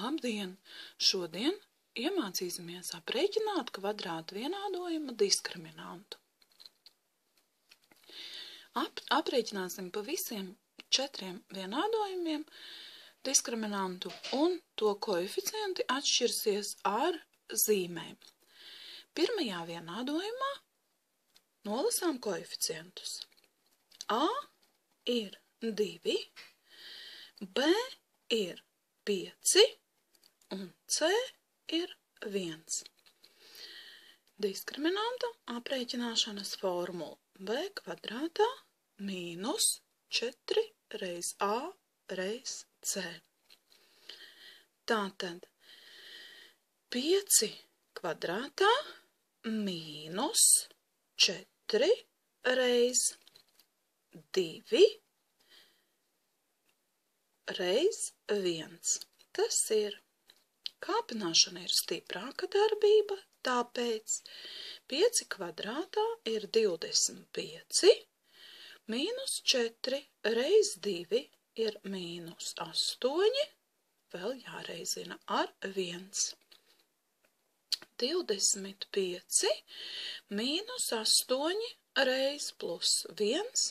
Labdien! Šodien iemācīsimies aprēķināt kvadrātu vienādojuma diskriminantu. Aprēķināsim pa visiem 4 vienādojumiem diskriminantu un to koeficienti atšķirsies ar zīmēm. Pirmajā vienādojumā nolasām koeficientus. A ir 2, B ir 5 un C ir 1. Diskriminanta aprēķināšanas formula B kvadrātā mīnus 4 reiz A reiz C. Tātad 5 kvadrātā mīnus 4 reiz 2 reiz 1. Tas ir kāpināšana ir stiprāka darbība, tāpēc 5 kvadrātā ir 25, mīnus 4 reiz 2 ir mīnus 8, vēl jāreizina ar 1. 25 mīnus 8 reiz plus 1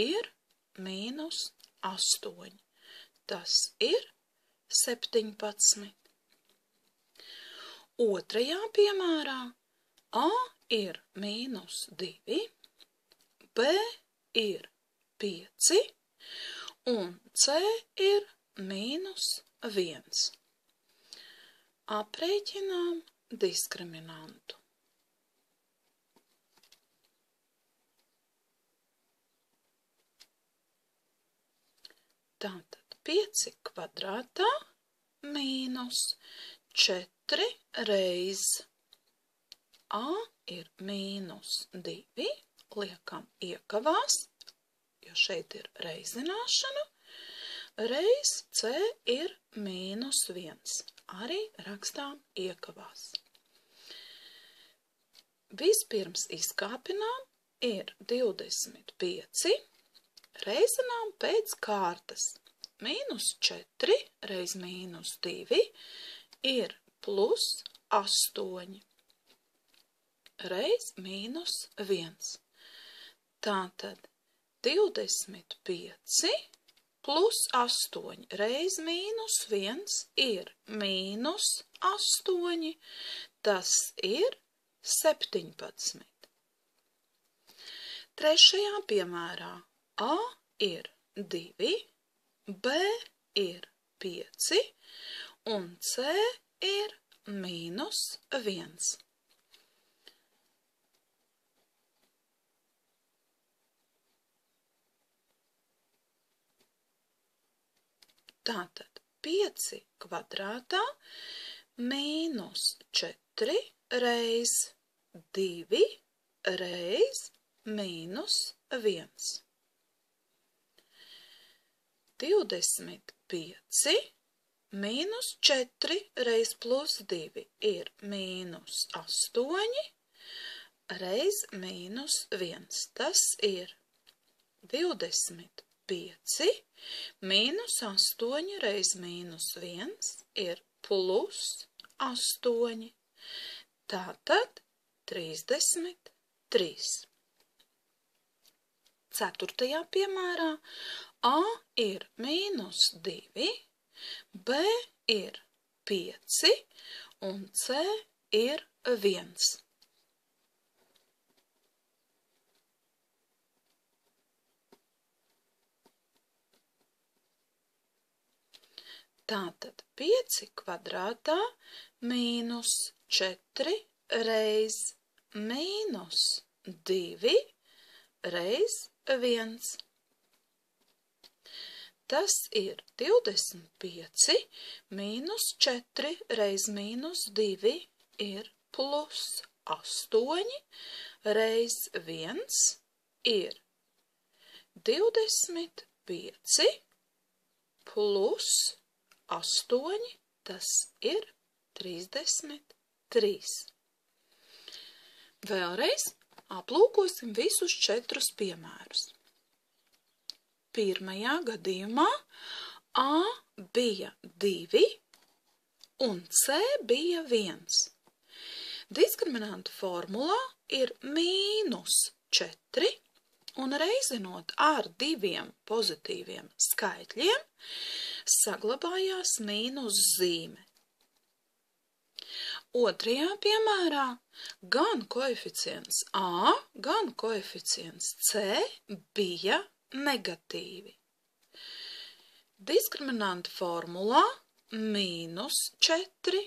ir mīnus 8. Tas ir 17. Otrajā piemērā A ir mīnus 2, B ir 5 un C ir mīnus 1. Aprēķinām diskriminantu. Tātad 5 kvadrātā mīnus 4 reiz A ir mīnus 2, liekam iekavās, jo šeit ir reizināšana, reiz C ir mīnus 1, arī rakstām iekavās. Vispirms izkāpinām ir 25, reizinām pēc kārtas. Mīnus 4 reiz mīnus 2 ir plus 8 reiz mīnus 1. Tātad 25 plus 8 reiz mīnus 1 ir mīnus 8, tas ir 17. Trešajā piemērā A ir 2, B ir 5 un C ir mīnus 1. Tātad 5 kvadrātā mīnus 4 reiz 2 reiz mīnus 1. 25 mīnus 4 reiz plus 2 ir mīnus 8 reiz mīnus 1. Tas ir 25 mīnus 8 reiz mīnus 1 ir plus 8. Tātad 33. Ceturtajā piemērā A ir mīnus 2, B ir 5 un C ir 1. Tātad 5 kvadrātā mīnus 4 reiz mīnus 2 reiz 1. Tas ir 25 mīnus 4 reiz mīnus 2 ir plus 8 reiz 1 ir 25 plus 8, tas ir 33. Vēlreiz aplūkosim visus 4 piemērus. Pirmajā gadījumā A bija 2 un C bija 1. Diskriminanta formulā ir -4, un reizinot ar 2 pozitīviem skaitļiem, saglabājās mīnus zīme. Otrajā piemērā gan koeficients A, gan koeficients C bija negatīvi. Diskriminanta formulā -4,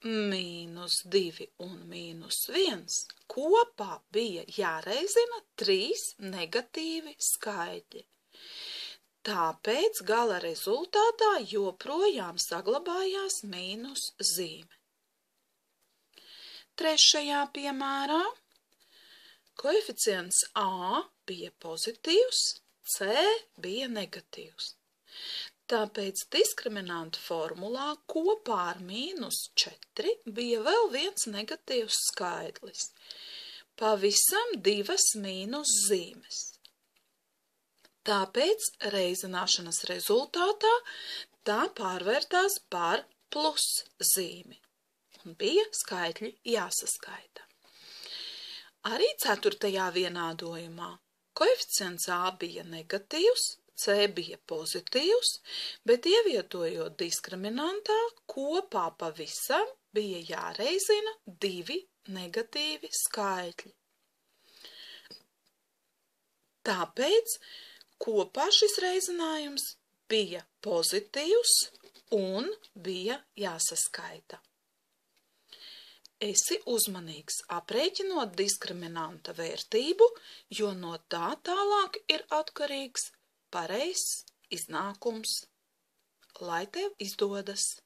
-2 un -1 kopā bija jāreizina 3 negatīvi skaitļi. Tāpēc gala rezultātā joprojām saglabājās mīnus zīme. Trešajā piemērā koeficients A bija pozitīvs, C bija negatīvs. Tāpēc diskriminanta formulā kopā ar -4 bija vēl viens negatīvs skaitlis. Pavisam 2 mīnus zīmes. Tāpēc reizināšanas rezultātā tā pārvērtās par plus zīmi. Un bija skaitļi jāsaskaita. Arī 4. vienādojumā koeficients A bija negatīvs, C bija pozitīvs, bet ievietojot diskriminantā kopā pavisam bija jāreizina 2 negatīvi skaitļi. Tāpēc kopā šis reizinājums bija pozitīvs un bija jāsaskaita. Esi uzmanīgs aprēķinot diskriminanta vērtību, jo no tā tālāk ir atkarīgs pareizs iznākums. Lai tev izdodas!